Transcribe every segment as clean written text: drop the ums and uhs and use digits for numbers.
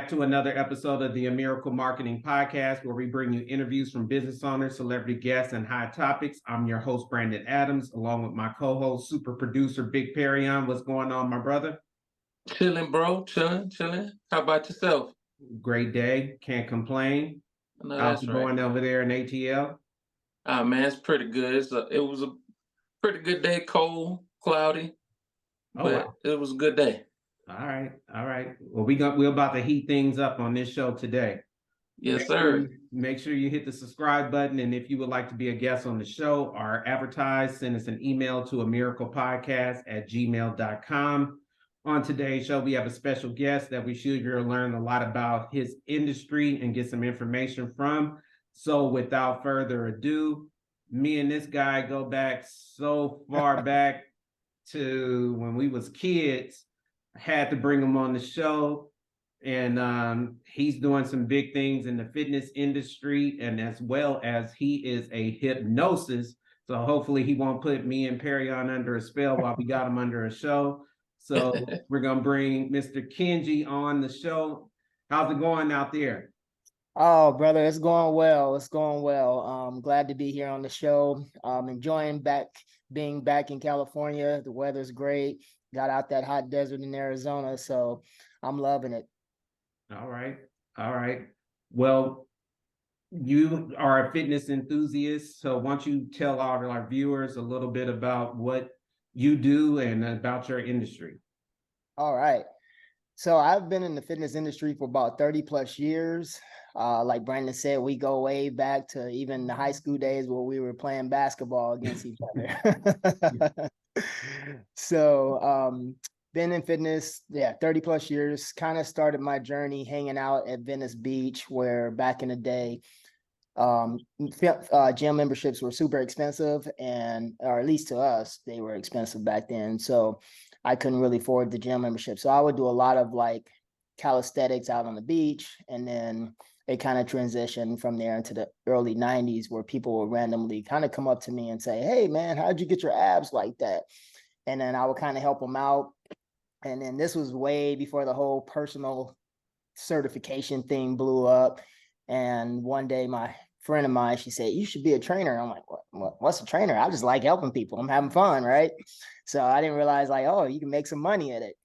back to another episode of the A Miracle Marketing Podcast, where we bring you interviews from business owners, celebrity guests, and high topics. I'm your host, Brandon Adams, along with my co-host, super producer, Big Perryon. What's going on, my brother? Chilling, bro. Chilling. How about yourself? Great day. Can't complain. No, How's that's it right. going over there in ATL? Man, it's pretty good. It was a pretty good day. Cold, cloudy, Oh, but wow. it was a good day. All right. Well, we're about to heat things up on this show today. Yes, sir. Make sure you hit the subscribe button. And if you would like to be a guest on the show or advertise, send us an email to amiraclepodcast@gmail.com. On today's show, we have a special guest that we should learn a lot about his industry and get some information from. So without further ado, me and this guy go back so far back to when we was kids. I had to bring him on the show. And he's doing some big things in the fitness industry, and as well as he is a hypnosis. So hopefully he won't put me and Perryon under a spell while we got him under a show. So we're going to bring Mr. Kingi on the show. How's it going out there? Oh, brother, it's going well. It's going well. Glad to be here on the show. Enjoying being back in California. The weather's great. Got out that hot desert in Arizona, so I'm loving it. All right. Well, you are a fitness enthusiast, so why don't you tell all of our viewers a little bit about what you do and about your industry? All right. So I've been in the fitness industry for about 30 plus years. Like Brandon said, we go way back to even the high school days where we were playing basketball against each other. So been in fitness, 30 plus years. Kind of started my journey hanging out at Venice Beach, where back in the day, gym memberships were super expensive, or at least to us, they were expensive back then. So I couldn't really afford the gym membership. So I would do a lot of like calisthenics out on the beach, and then it kind of transitioned from there into the early 90s, where people would randomly kind of come up to me and say, "Hey man, how'd you get your abs like that?" And then I would kind of help them out. And then this was way before the whole personal certification thing blew up. And one day my friend of mine, she said, "You should be a trainer." I'm like, what's a trainer? I just like helping people. I'm having fun, right? So I didn't realize like, oh, you can make some money at it.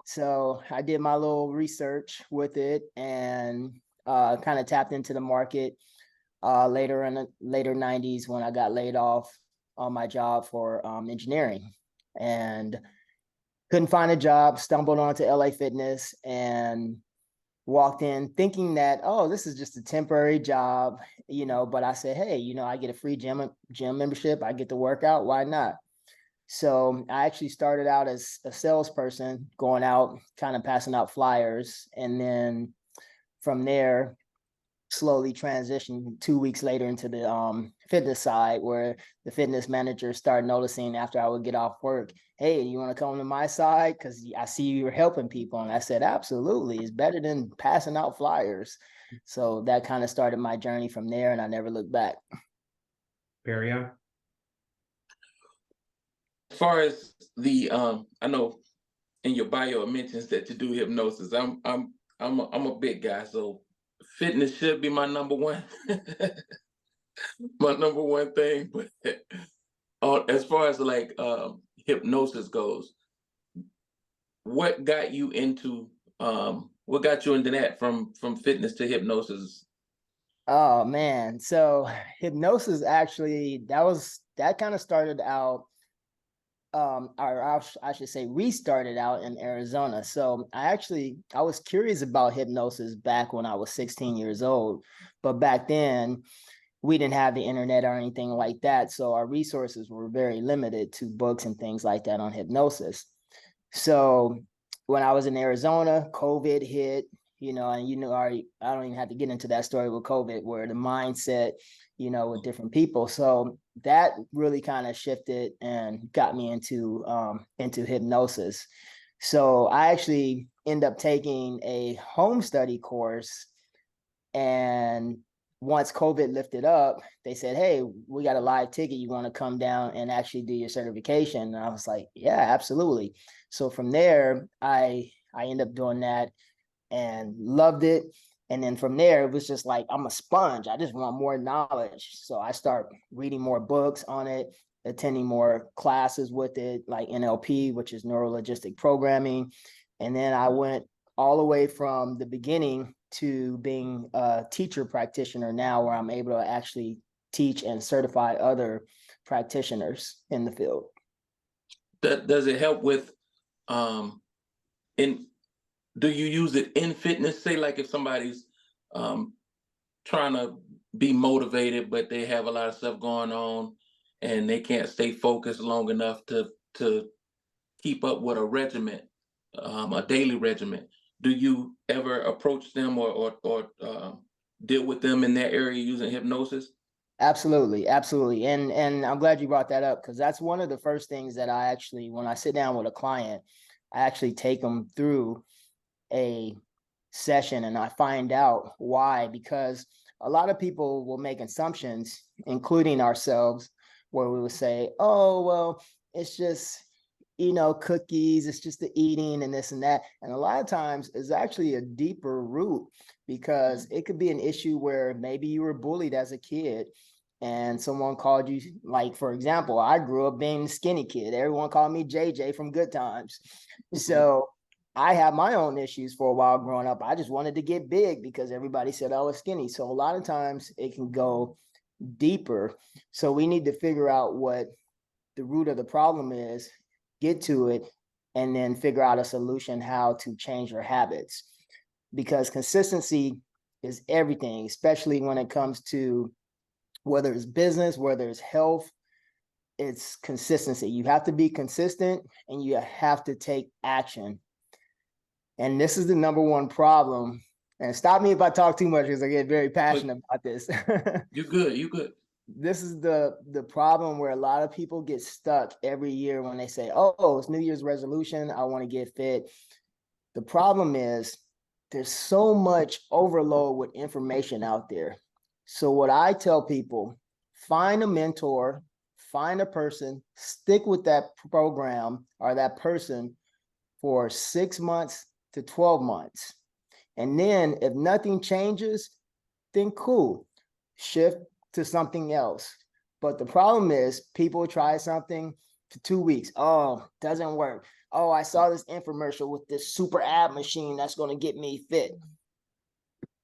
So I did my little research with it and kind of tapped into the market later in the later 90s when I got laid off on my job for engineering. And couldn't find a job, stumbled onto LA Fitness and walked in thinking that, oh, this is just a temporary job, but I said, hey, I get a free gym membership. I get to work out. Why not? So I actually started out as a salesperson, going out, kind of passing out flyers. And then from there, slowly transitioned 2 weeks later into the fitness side, where the fitness manager started noticing after I would get off work, "Hey, you want to come to my side? Because I see you're helping people." And I said, "Absolutely. It's better than passing out flyers." So that kind of started my journey from there, and I never looked back. Perryon? As far as the I know in your bio it mentions that you do hypnosis. I'm a big guy, so fitness should be my number one my number one thing. But as far as like hypnosis goes, what got you into that from fitness to hypnosis? Oh man. So hypnosis actually, that kind of started out or I should say restarted out in Arizona. So I was curious about hypnosis back when I was 16 years old, but back then we didn't have the internet or anything like that. So our resources were very limited to books and things like that on hypnosis. So when I was in Arizona, COVID hit, and I don't even have to get into that story with COVID, where the mindset, with different people. So that really kind of shifted and got me into hypnosis. So I actually ended up taking a home study course, and once COVID lifted up, they said, "Hey, we got a live ticket. You want to come down and actually do your certification?" And I was like, "Yeah, absolutely." So from there, I ended up doing that. and loved it. And then from there, it was just like, I'm a sponge. I just want more knowledge. So I start reading more books on it, attending more classes with it, like NLP, which is neuro-linguistic programming. And then I went all the way from the beginning to being a teacher practitioner now, where I'm able to actually teach and certify other practitioners in the field. Does it help with in do you use it in fitness? Say like if somebody's trying to be motivated, but they have a lot of stuff going on and they can't stay focused long enough to keep up with a regimen, a daily regimen. Do you ever approach them or deal with them in that area using hypnosis? Absolutely, absolutely. And I'm glad you brought that up, because that's one of the first things that I actually, when I sit down with a client, I actually take them through a session and I find out why, because a lot of people will make assumptions, including ourselves, where we would say, oh, well, it's just, cookies, it's just the eating and this and that. And a lot of times it's actually a deeper root, because it could be an issue where maybe you were bullied as a kid and someone called you, like, for example, I grew up being a skinny kid. Everyone called me JJ from Good Times. So I had my own issues for a while growing up. I just wanted to get big because everybody said I was skinny. So a lot of times it can go deeper. So we need to figure out what the root of the problem is, get to it, and then figure out a solution how to change your habits. Because consistency is everything, especially when it comes to whether it's business, whether it's health. It's consistency. You have to be consistent and you have to take action. And this is the number one problem. And stop me if I talk too much, because I get very passionate about this. You good, you good. This is the problem where a lot of people get stuck every year when they say, oh, it's New Year's resolution, I want to get fit. The problem is there's so much overload with information out there. So what I tell people, find a mentor, find a person, stick with that program or that person for 6 months to 12 months. And then if nothing changes, then cool, shift to something else. But the problem is people try something for 2 weeks. Oh, doesn't work. Oh, I saw this infomercial with this super ab machine that's going to get me fit.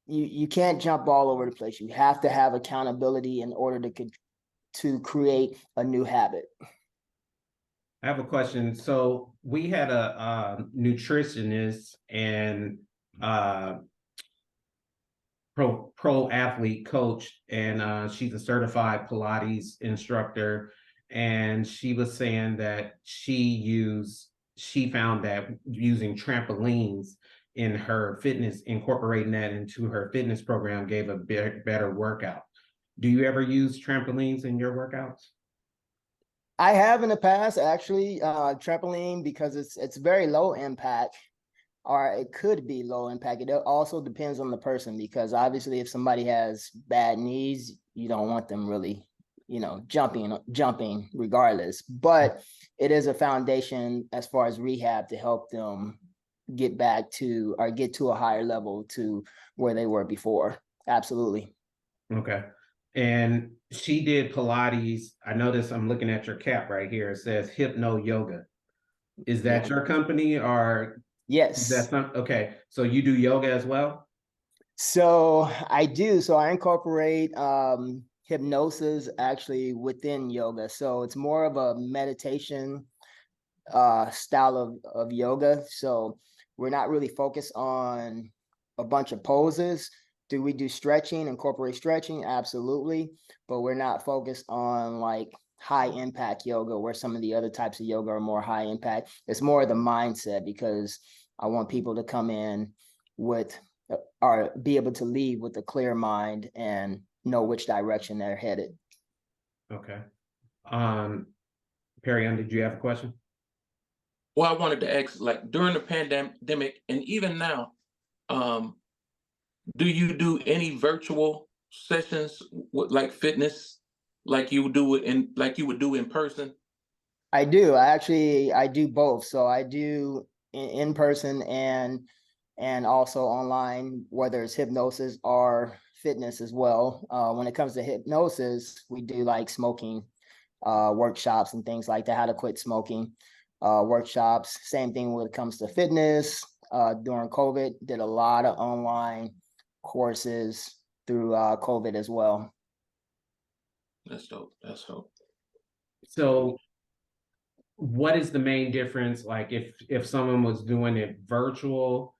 You can't jump all over the place. You have to have accountability in order to create a new habit. I have a question. So we had a nutritionist and pro athlete coach, and she's a certified Pilates instructor. And she was saying that she found that using trampolines in her fitness, incorporating that into her fitness program, gave a better workout. Do you ever use trampolines in your workouts? I have in the past, actually, trampoline, because it's very low impact, or it could be low impact. It also depends on the person, because obviously if somebody has bad knees, you don't want them really, jumping regardless. But it is a foundation as far as rehab to help them get back to, or get to a higher level to where they were before. Absolutely. Okay. And she did Pilates. I notice I'm looking at your cap right here. It says Hypno Yoga. Is that your company, or is that Yes. okay? So you do yoga as well? So I do. So I incorporate hypnosis actually within yoga. So it's more of a meditation style of yoga. So we're not really focused on a bunch of poses. Do we do stretching, incorporate stretching? Absolutely. But we're not focused on like high impact yoga, where some of the other types of yoga are more high impact. It's more of the mindset, because I want people to come in with, or be able to leave with a clear mind and know which direction they're headed. Okay. Perry, did you have a question? Well, I wanted to ask, like during the pandemic and even now, do you do any virtual sessions with like fitness, like you would do in person? I do. I do both. So I do in person and and also online, whether it's hypnosis or fitness as well. When it comes to hypnosis, we do like smoking workshops and things like that, how to quit smoking workshops. Same thing when it comes to fitness. During COVID, did a lot of online courses through COVID as well. That's dope. That's dope. So what is the main difference, like if someone was doing it virtual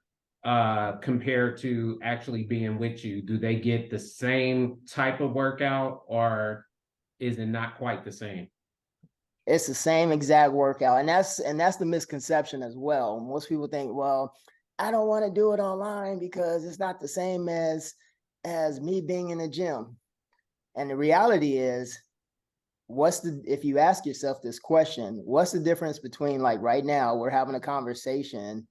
compared to actually being with you? Do they get the same type of workout, or is it not quite the same? It's the same exact workout, and that's the misconception as well. Most people think, well, I don't want to do it online because it's not the same as me being in the gym. And the reality is, if you ask yourself this question, what's the difference between, like right now, we're having a conversation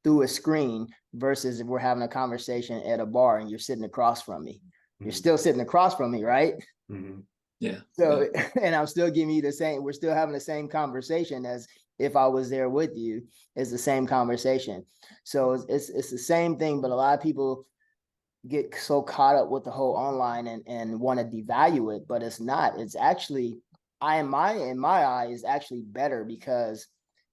through a screen versus if we're having a conversation at a bar and you're sitting across from me? You're still sitting across from me, right? Yeah. So, and I'm still giving you the same, we're still having the same conversation as if I was there with you. It's the same conversation. So it's the same thing, but a lot of people get so caught up with the whole online and want to devalue it, but it's not. It's actually, in my eye, is actually better, because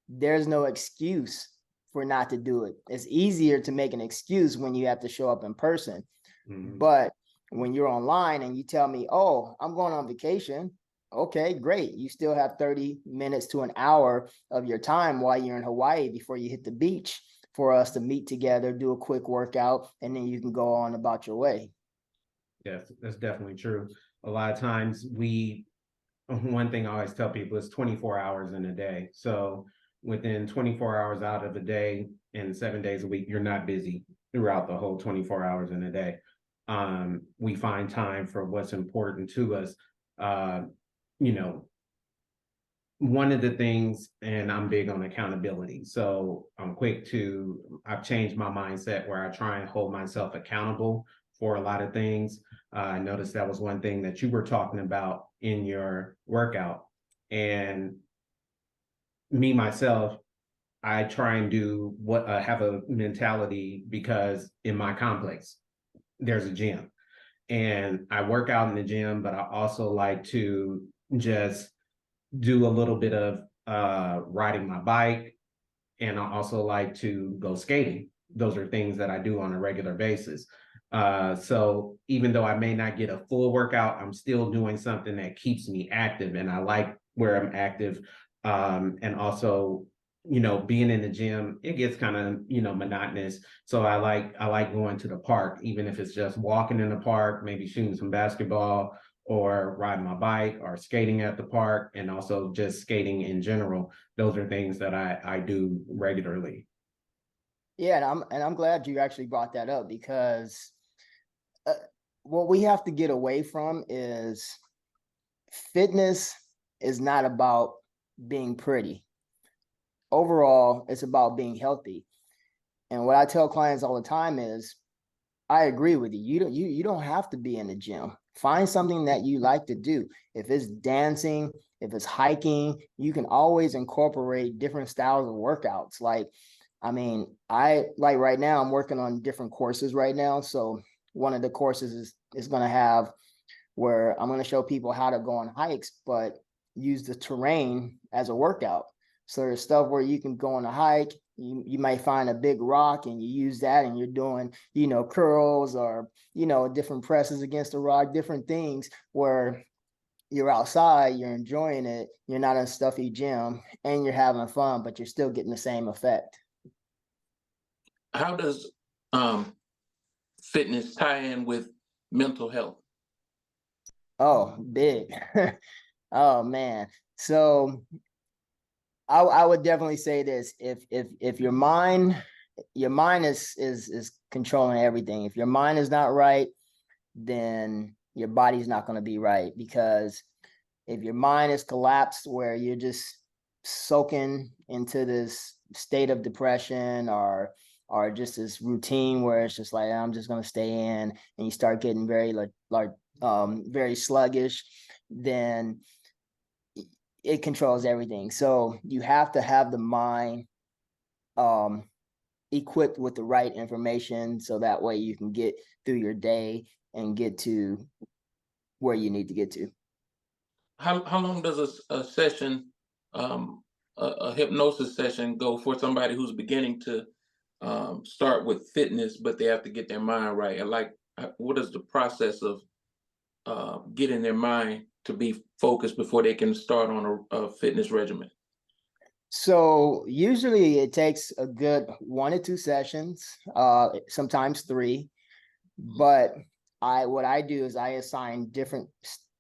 there's no excuse for not to do it. It's easier to make an excuse when you have to show up in person. But when you're online and you tell me, oh, I'm going on vacation, okay, great. You still have 30 minutes to an hour of your time while you're in Hawaii before you hit the beach for us to meet together, do a quick workout, and then you can go on about your way. Yes, that's definitely true. A lot of times one thing I always tell people is 24 hours in a day. So within 24 hours out of the day and 7 days a week, you're not busy throughout the whole 24 hours in a day. We find time for what's important to us. You know, one of the things, and I'm big on accountability. So I've changed my mindset where I try and hold myself accountable for a lot of things. I noticed that was one thing that you were talking about in your workout. And me, myself, I try and do have a mentality, because in my complex, there's a gym and I work out in the gym, but I also like to just do a little bit of riding my bike, and I also like to go skating. Those are things that I do on a regular basis. So even though I may not get a full workout, I'm still doing something that keeps me active, and I like where I'm active. And also, being in the gym, it gets kind of, monotonous. So I like going to the park, even if it's just walking in the park, maybe shooting some basketball, or riding my bike, or skating at the park, and also just skating in general. Those are things that I do regularly. Yeah, and I'm glad you actually brought that up, because what we have to get away from is fitness is not about being pretty. Overall, it's about being healthy. And what I tell clients all the time is, I agree with you. You don't have to be in the gym. Find something that you like to do. If it's dancing, if it's hiking, you can always incorporate different styles of workouts. Like, I mean, right now I'm working on different courses right now. So one of the courses is going to have where I'm going to show people how to go on hikes, but use the terrain as a workout. So there's stuff where you can go on a hike. You might find a big rock and you use that, and you're doing, curls, or, different presses against the rock, different things where you're outside, you're enjoying it. You're not in a stuffy gym and you're having fun, but you're still getting the same effect. How does fitness tie in with mental health? Oh, big. Oh man. So I would definitely say this: if your mind is controlling everything. If your mind is not right, then your body's not going to be right. Because if your mind is collapsed, where you're just soaking into this state of depression, or just this routine where it's just like, I'm just going to stay in, and you start getting very very sluggish, then it controls everything. So you have to have the mind equipped with the right information, so that way you can get through your day and get to where you need to get to. How long does a session, a hypnosis session go for somebody who's beginning to start with fitness, but they have to get their mind right? And like, what is the process of getting their mind to be focused before they can start on a fitness regimen? So usually it takes a good 1 to 2 sessions, sometimes 3. But what I do is I assign different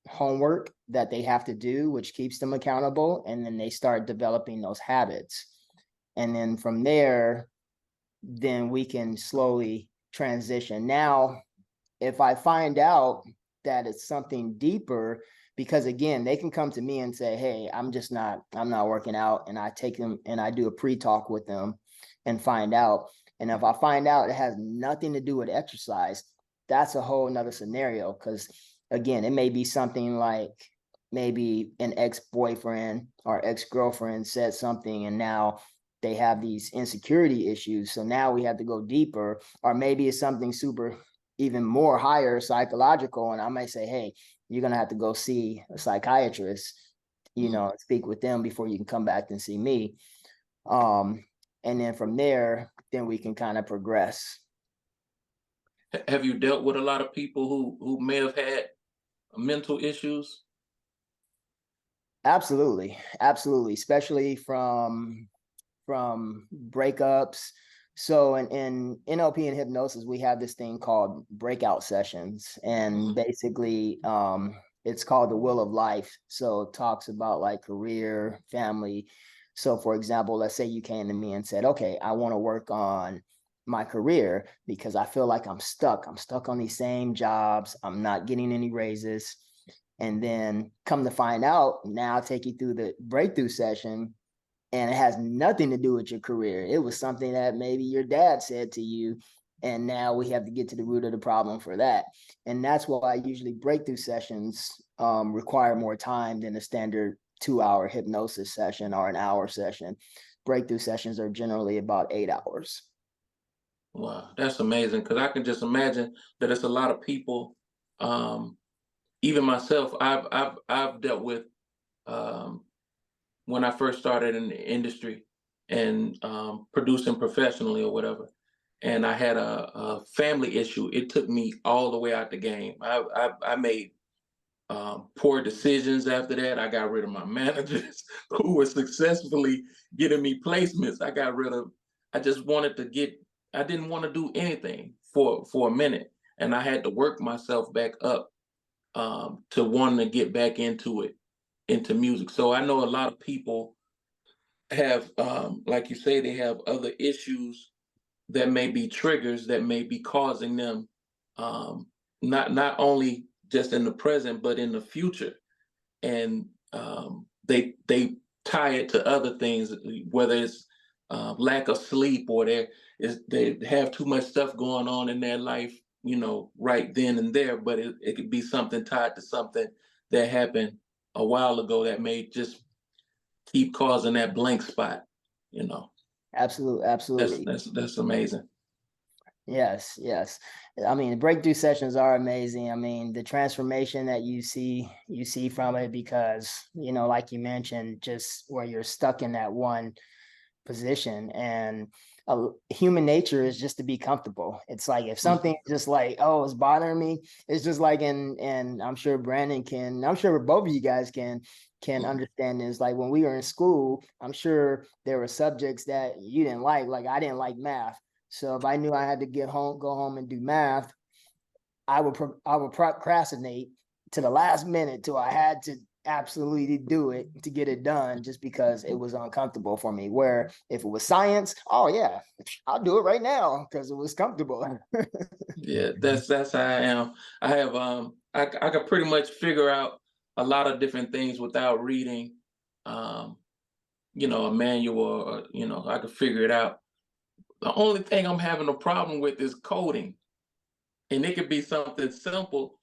homework that they have to do, which keeps them accountable, and then they start developing those habits. And then from there, then we can slowly transition. Now, if I find out that it's something deeper, because again, they can come to me and say, hey, I'm not working out. And I take them and I do a pre-talk with them and find out. And if I find out it has nothing to do with exercise, that's a whole nother scenario. Because again, it may be something like maybe an ex-boyfriend or ex-girlfriend said something and now they have these insecurity issues. So now we have to go deeper, or maybe it's something super even more higher psychological. And I might say, hey, you're going to have to go see a psychiatrist, speak with them before you can come back and see me. And then from there, then we can kind of progress. Have you dealt with a lot of people who may have had mental issues? Absolutely. Absolutely. Especially from breakups. So in NLP and hypnosis, we have this thing called breakout sessions. And basically, it's called the Wheel of Life. So it talks about like career, family. So for example, let's say you came to me and said, okay, I want to work on my career because I feel like I'm stuck. I'm stuck on these same jobs. I'm not getting any raises. And then come to find out, now I'll take you through the breakthrough session, and it has nothing to do with your career. It was something that maybe your dad said to you, and now we have to get to the root of the problem for that. And that's why usually breakthrough sessions require more time than a standard 2-hour hypnosis session or an hour session. Breakthrough sessions are generally about 8 hours. Wow, that's amazing. Because I can just imagine that it's a lot of people. Even myself, I've dealt with when I first started in the industry and producing professionally or whatever, and I had a family issue. It took me all the way out the game. I made poor decisions after that. I got rid of my managers who were successfully getting me placements. I just wanted to get, I didn't want to do anything for a minute. And I had to work myself back up to wanting to get back into it, into music. So I know a lot of people have, like you say, they have other issues that may be triggers that may be causing them, not only just in the present but in the future, and they tie it to other things, whether it's lack of sleep, or they have too much stuff going on in their life, right then and there. But it could be something tied to something that happened a while ago that may just keep causing that blank spot. Absolutely. That's amazing. Yes, yes. I mean, the breakthrough sessions are amazing. I mean, the transformation that you see from it, because, like you mentioned, just where you're stuck in that one position, and human nature is just to be comfortable. It's like if something just like, oh, it's bothering me, it's just like, and I'm sure I'm sure both of you guys can understand this. Like when we were in school, I'm sure there were subjects that you didn't like I didn't like math. So if I knew I had to go home and do math, I would procrastinate to the last minute till I had to absolutely do it to get it done, just because it was uncomfortable for me. Where if it was science, oh yeah, I'll do it right now because it was comfortable. Yeah, that's how I am. I have I could pretty much figure out a lot of different things without reading um, a manual, or I could figure it out. The only thing I'm having a problem with is coding. And it could be something simple.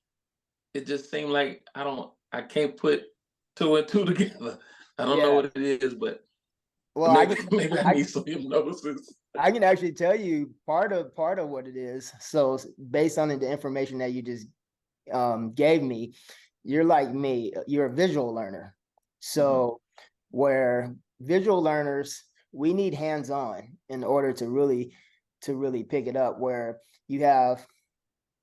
It just seemed like I can't put two and two together. I don't know Yeah. what it is, but Well, Maybe I need some hypnosis. I can actually tell you part of what it is. So based on the information that you just gave me, you're like me, you're a visual learner. So where visual learners, we need hands-on in order to really pick it up, where you have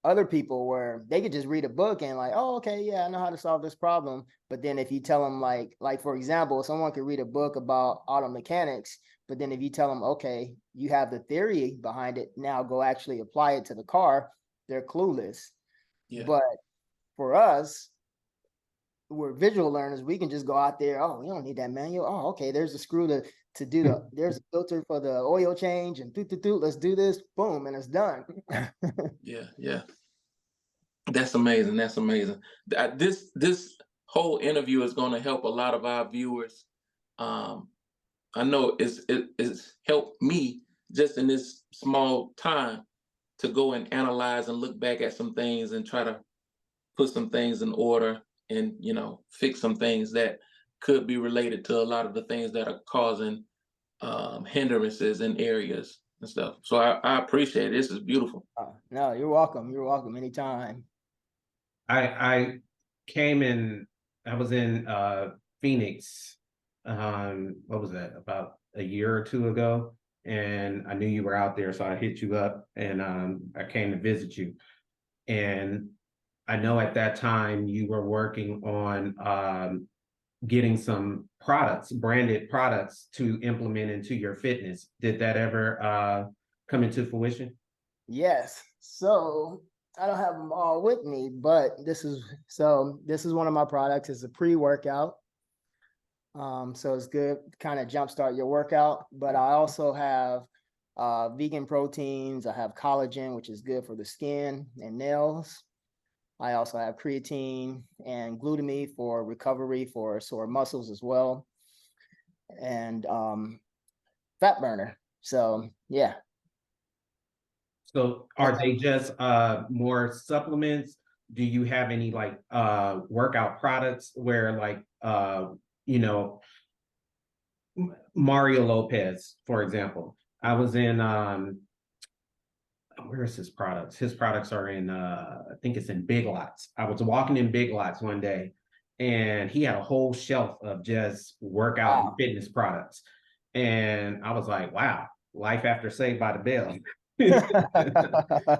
other people where they could just read a book and like, oh, okay, yeah, I know how to solve this problem. But then if you tell them like for example, someone could read a book about auto mechanics, but then if you tell them, okay, you have the theory behind it, now go actually apply it to the car, they're clueless. Yeah. But for us, we're visual learners, we can just go out there, oh, we don't need that manual. Oh, okay, there's a screw to do there's a filter for the oil change, and let's do this, boom, and it's done. Yeah. That's amazing. That's amazing. This whole interview is going to help a lot of our viewers. I know it's helped me just in this small time to go and analyze and look back at some things and try to put some things in order and fix some things that could be related to a lot of the things that are causing hindrances in areas and stuff. So I appreciate it. This is beautiful. No, you're welcome. You're welcome anytime. I came in, I was in Phoenix, what was that, about a year or two ago, and I knew you were out there, so I hit you up, and I came to visit you. And I know at that time you were working on getting some products, branded products to implement into your fitness. Did that ever come into fruition? Yes. So I don't have them all with me, but this is one of my products. It's a pre-workout. So it's good to kind of jumpstart your workout. But I also have vegan proteins. I have collagen, which is good for the skin and nails. I also have creatine and glutamine for recovery for sore muscles as well, and fat burner. So yeah. So are they just more supplements? Do you have any like workout products where like you know, Mario Lopez, for example? I was in where's his products? His products are in I think it's in Big Lots. I was walking in Big Lots one day and he had a whole shelf of just workout and Wow. fitness products. And I was like, wow, life after Saved by the Bell.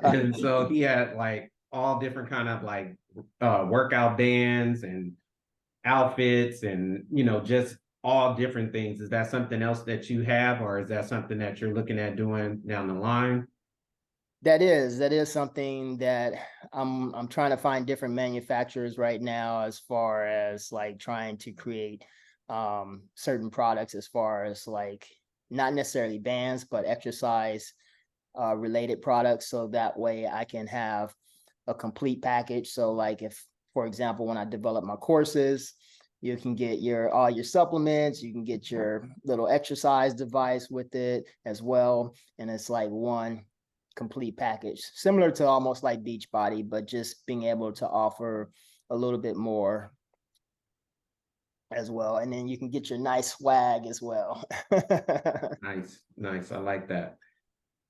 And so he had like all different kind of like workout bands and outfits and just all different things. Is that something else that you have, or is that something that you're looking at doing down the line? That is something that I'm trying to find different manufacturers right now, as far as like trying to create certain products, as far as like not necessarily bands, but exercise related products, so that way I can have a complete package. So like if, for example, when I develop my courses, you can get all your supplements, you can get your little exercise device with it as well, and it's like one complete package, similar to almost like Beachbody, but just being able to offer a little bit more as well. And then you can get your nice swag as well. Nice. I like that.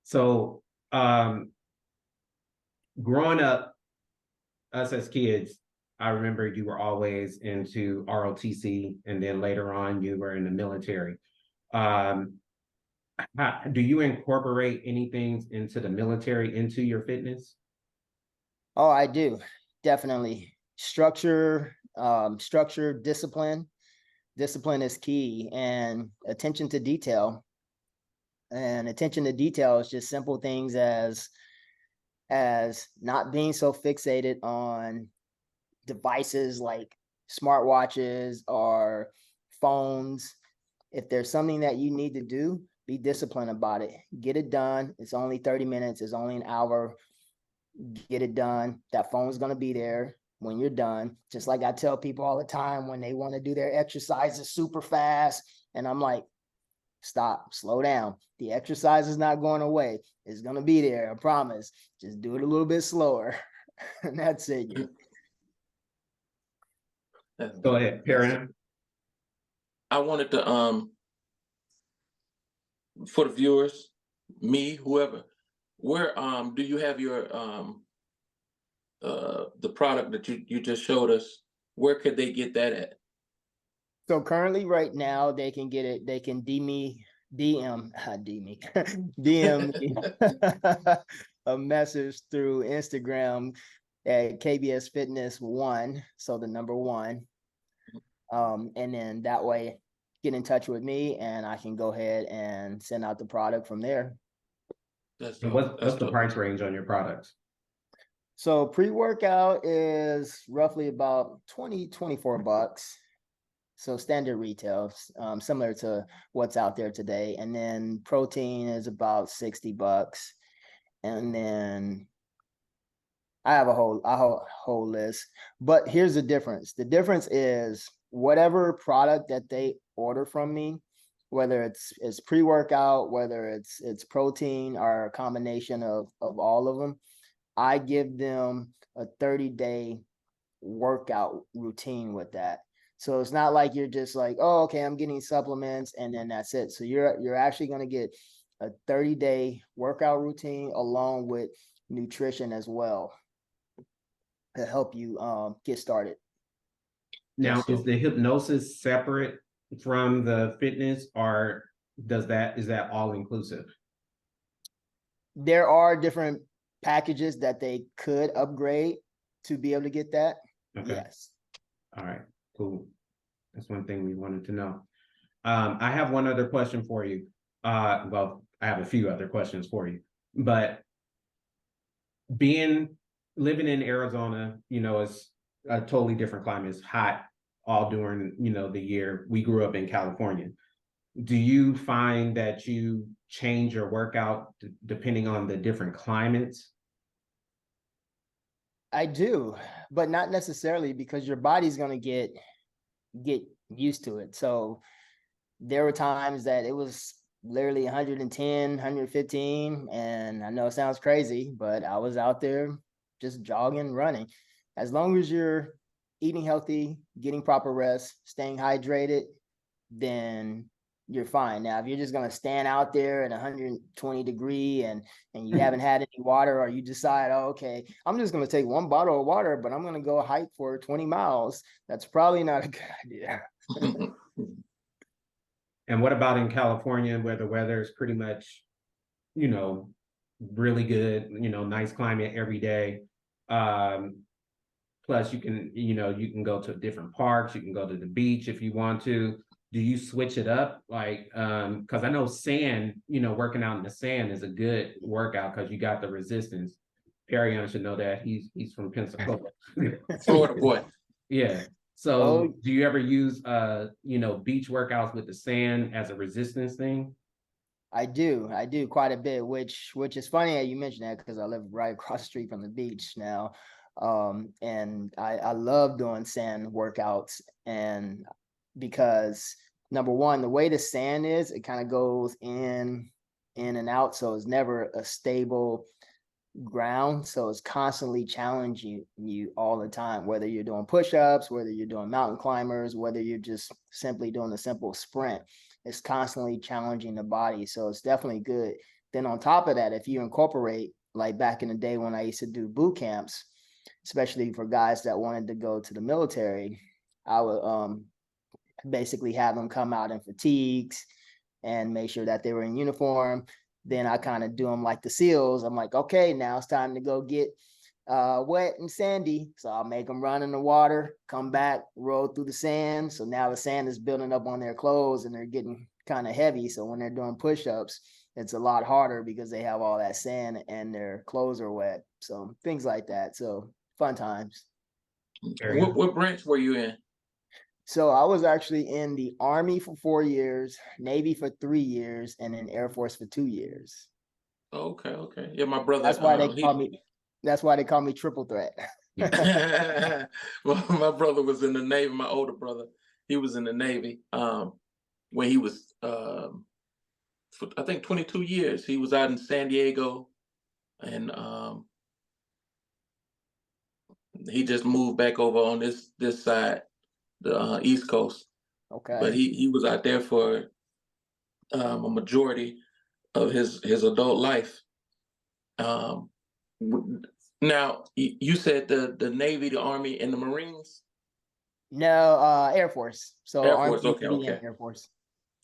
So, growing up, us as kids, I remember you were always into ROTC, and then later on you were in the military. Um, do you incorporate anything into the military into your fitness? Oh, I do. Definitely. Structure, discipline. Discipline is key, and attention to detail. And attention to detail is just simple things as not being so fixated on devices like smartwatches or phones. If there's something that you need to do, be disciplined about it. Get it done. It's only 30 minutes. It's only an hour. Get it done. That phone's going to be there when you're done. Just like I tell people all the time when they want to do their exercises super fast. And I'm like, stop, slow down. The exercise is not going away. It's going to be there. I promise. Just do it a little bit slower. And that's it. Go ahead, Perrin. I wanted to for the viewers, me, whoever, where do you have your the product that you just showed us? Where could they get that at? So currently right now they can get it, they can DM me DM me a message through Instagram at K.B.S Fitness 1, so the number 1. And then that way get in touch with me and I can go ahead and send out the product from there. That's And dope. what's the price range on your products? So pre-workout is roughly about 24 bucks. So standard retail, similar to what's out there today. And then protein is about 60 bucks. And then I have a whole list. But here's the difference. The difference is whatever product that they order from me, whether it's pre-workout, whether it's protein or a combination of all of them, I give them a 30-day workout routine with that. So it's not like you're just like, oh, okay, I'm getting supplements and then that's it. So you're actually going to get a 30-day workout routine along with nutrition as well to help you get started. Now, is the hypnosis separate from the fitness, or is that all inclusive? There are different packages that they could upgrade to be able to get that. Okay. Yes. All right, cool. That's one thing we wanted to know. I have one other question for you. Well, I have a few other questions for you, but living in Arizona, it's a totally different climate. It's hot all during, the year. We grew up in California. Do you find that you change your workout depending on the different climates? I do, but not necessarily, because your body's going to get used to it. So there were times that it was literally 110, 115. And I know it sounds crazy, but I was out there just jogging, running. As long as you're eating healthy, getting proper rest, staying hydrated, then you're fine. Now, if you're just going to stand out there at 120 degree and you haven't had any water, or you decide, oh, okay, I'm just going to take 1 bottle of water, but I'm going to go hike for 20 miles. That's probably not a good idea. And what about in California, where the weather is pretty much, really good, nice climate every day. Plus you can go to different parks, you can go to the beach if you want to. Do you switch it up? Like, because I know sand, working out in the sand is a good workout because you got the resistance. Perry should know that he's from Pensacola. Florida boy. Yeah. So do you ever use beach workouts with the sand as a resistance thing? I do quite a bit, which is funny that you mentioned that, because I live right across the street from the beach now. And I love doing sand workouts, and because number one, the way the sand is, it kind of goes in and out, so it's never a stable ground. So it's constantly challenging you all the time, whether you're doing push-ups, whether you're doing mountain climbers, whether you're just simply doing a simple sprint. It's constantly challenging the body. So it's definitely good. Then on top of that, if you incorporate, like back in the day when I used to do boot camps, especially for guys that wanted to go to the military, I would basically have them come out in fatigues and make sure that they were in uniform. Then I kind of do them like the SEALs. I'm like, okay, now it's time to go get wet and sandy. So I'll make them run in the water, come back, roll through the sand. So now the sand is building up on their clothes and they're getting kind of heavy. So when they're doing push-ups, it's a lot harder because they have all that sand and their clothes are wet. So things like that. So fun times. What branch were you in? So I was actually in the Army for 4 years, Navy for 3 years, and then Air Force for 2 years. Okay. Yeah, my brother. That's why they call me triple threat. Well, my brother was in the Navy. My older brother, he was in the Navy. When he was, for, I think 22 years, he was out in San Diego, and he just moved back over on this side, the East Coast. Okay. But he was out there for a majority of his adult life. Now, you said the Navy, the Army, and the Marines? No, Air Force. So Air Army, Force, okay, Navy, and okay. Air Force.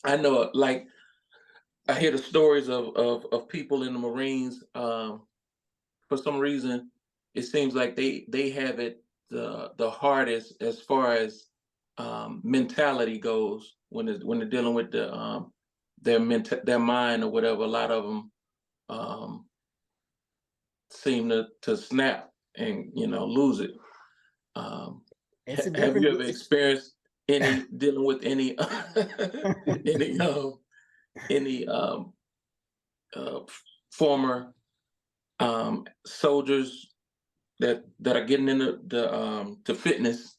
I know, like, I hear the stories of people in the Marines. For some reason, it seems like they have it the hardest as far as mentality goes when they're dealing with their mind or whatever. A lot of them seem to snap and lose it. Um, It's a have you different. ever experienced any dealing with any any uh, former soldiers that are getting into to fitness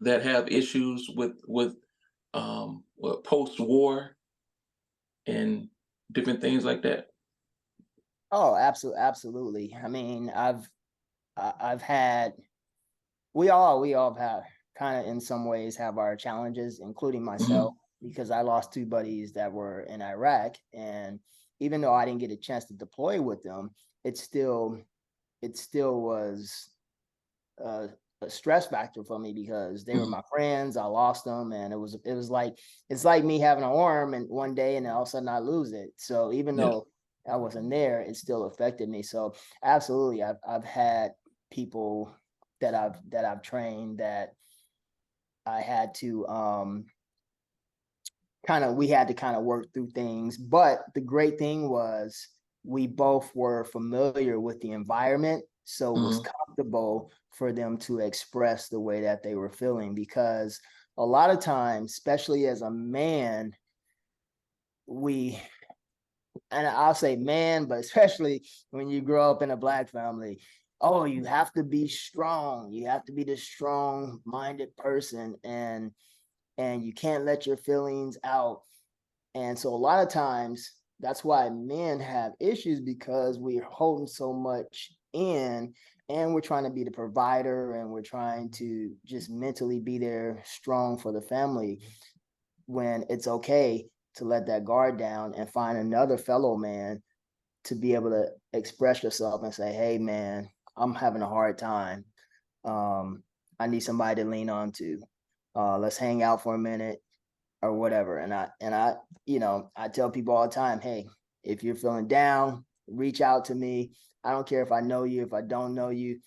that have issues with post-war and different things like that? Oh, absolutely. I mean, I've had, we all have kind of in some ways have our challenges, including myself, because I lost two buddies that were in Iraq, and even though I didn't get a chance to deploy with them, it still was a stress factor for me because they were my friends. I lost them, and it was like, it's like me having an arm and one day and all of a sudden I lose it. So even Yeah. though I wasn't there, it still affected me. So absolutely, I've had people that I've trained that I had to we had to kind of work through things. But the great thing was we both were familiar with the environment, so it was comfortable for them to express the way that they were feeling, because a lot of times, especially as a man, and I'll say man, but especially when you grow up in a Black family, oh, you have to be strong. You have to be the strong-minded person, and you can't let your feelings out. And so a lot of times that's why men have issues, because we're holding so much in, and we're trying to be the provider, and we're trying to just mentally be there strong for the family, when it's okay to let that guard down and find another fellow man to be able to express yourself and say, hey man, I'm having a hard time. I need somebody to lean on to. Let's hang out for a minute or whatever. And I I tell people all the time, hey, if you're feeling down, reach out to me. I don't care if I know you, if I don't know you,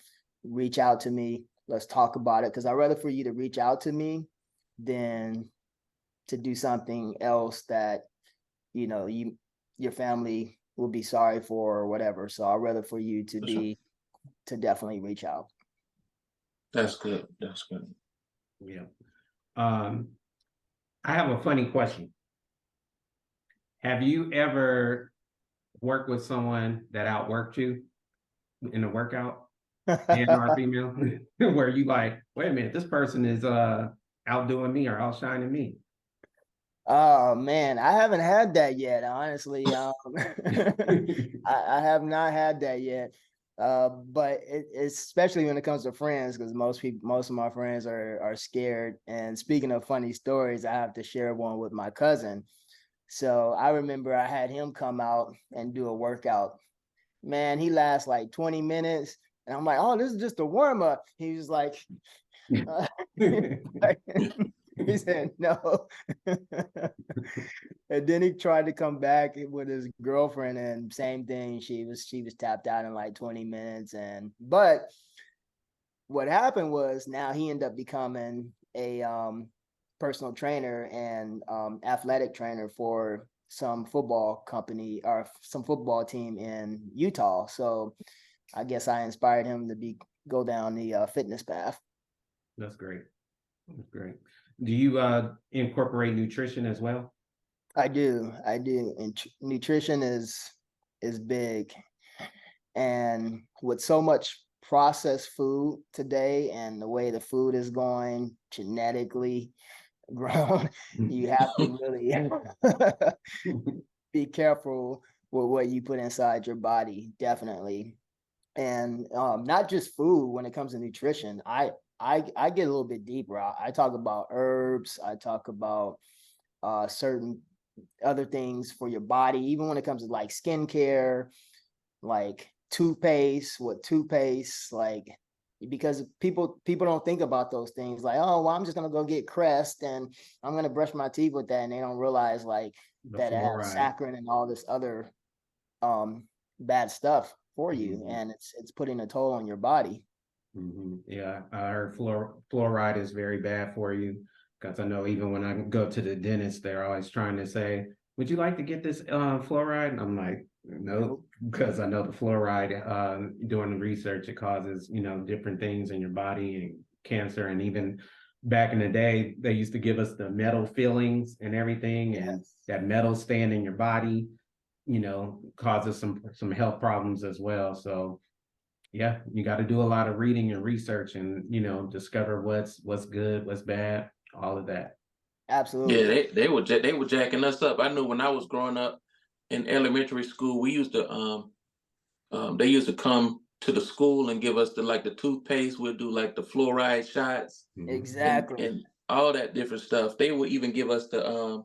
reach out to me. Let's talk about it. Because I'd rather for you to reach out to me than to do something else that, your family will be sorry for or whatever. So I'd rather for you to definitely reach out. That's good. That's good. Yeah. I have a funny question. Have you ever worked with someone that outworked you in a workout, man or female, where you like, wait a minute, this person is outdoing me or outshining me? Oh man, I haven't had that yet, honestly. I have not had that yet. But it's especially when it comes to friends, because most of my friends are scared. And speaking of funny stories, I have to share one with my cousin. So I remember I had him come out and do a workout. Man, he lasts like 20 minutes. And I'm like, oh, this is just a warm up. He was like, he said no. And then he tried to come back with his girlfriend, and same thing. She was tapped out in like 20 minutes. But what happened was, now he ended up becoming a personal trainer and athletic trainer for some football company or some football team in Utah. So I guess I inspired him to go down the fitness path. That's great. That's great. Do you incorporate nutrition as well? I do. And nutrition is big. And with so much processed food today and the way the food is going genetically grown, you have to really be careful with what you put inside your body, definitely. And not just food. When it comes to nutrition, I get a little bit deeper. I talk about herbs. I talk about certain other things for your body, even when it comes to like skincare, like toothpaste, like, because people don't think about those things, like, oh, well, I'm just gonna go get Crest and I'm gonna brush my teeth with that, and they don't realize like The that it has fluoride. saccharin and all this other bad stuff for you, Mhm. and it's putting a toll on your body. Yeah, I heard fluoride is very bad for you, because I know even when I go to the dentist, they're always trying to say, would you like to get this fluoride? And I'm like, no, because I know the fluoride, doing the research, it causes, different things in your body and cancer. And even back in the day, they used to give us the metal fillings and everything, and Yes. that metal staying in your body, causes some health problems as well. So yeah, you got to do a lot of reading and research, and discover what's good, what's bad, all of that. Absolutely. Yeah, they were jacking us up. I knew when I was growing up in elementary school, we used to they used to come to the school and give us the toothpaste. We'll do like the fluoride shots Exactly. and all that different stuff. They would even give us the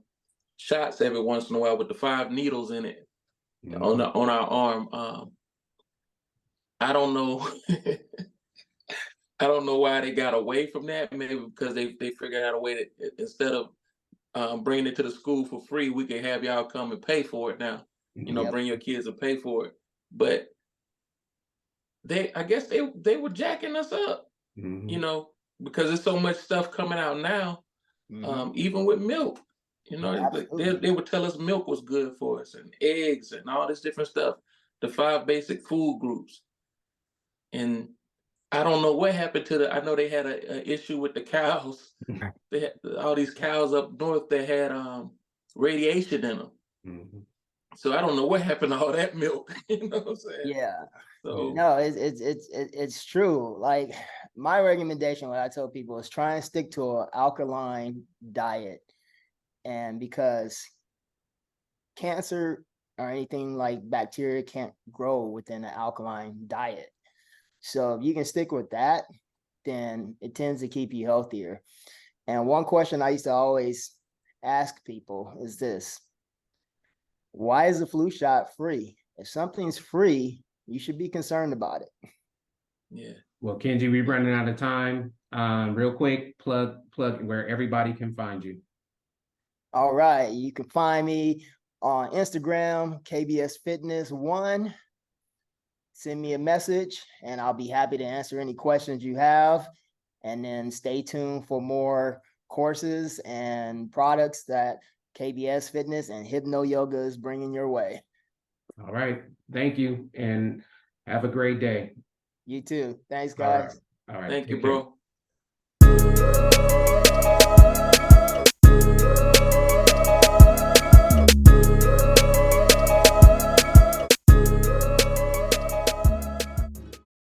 shots every once in a while with the 5 needles in it on our arm. I don't know. I don't know why they got away from that. Maybe because they figured out a way that instead of bringing it to the school for free, we can have y'all come and pay for it now. Yep. Bring your kids and pay for it. But I guess they were jacking us up, because there's so much stuff coming out now. Even with milk, Absolutely. they would tell us milk was good for us, and eggs and all this different stuff, the 5 basic food groups. And I don't know what happened to I know they had a issue with the cows. They had all these cows up north that had radiation in them. So I don't know what happened to all that milk. You know what I'm saying? Yeah. So No, it's true. Like, my recommendation, what I tell people, is try and stick to an alkaline diet. And because cancer or anything like bacteria can't grow within an alkaline diet. So if you can stick with that, then it tends to keep you healthier. And one question I used to always ask people is this: why is the flu shot free? If something's free, you should be concerned about it. yeah. Well, Kenji, we're running out of time. Real quick, plug where everybody can find you. All right, you can find me on Instagram, K.B.S. Fitness 1. Send me a message and I'll be happy to answer any questions you have. And then stay tuned for more courses and products that K.B.S. Fitness and Hypno Yoga is bringing your way. All right. Thank you, and have a great day. You too. Thanks, All right. guys. All right. Thank you, Take care. bro.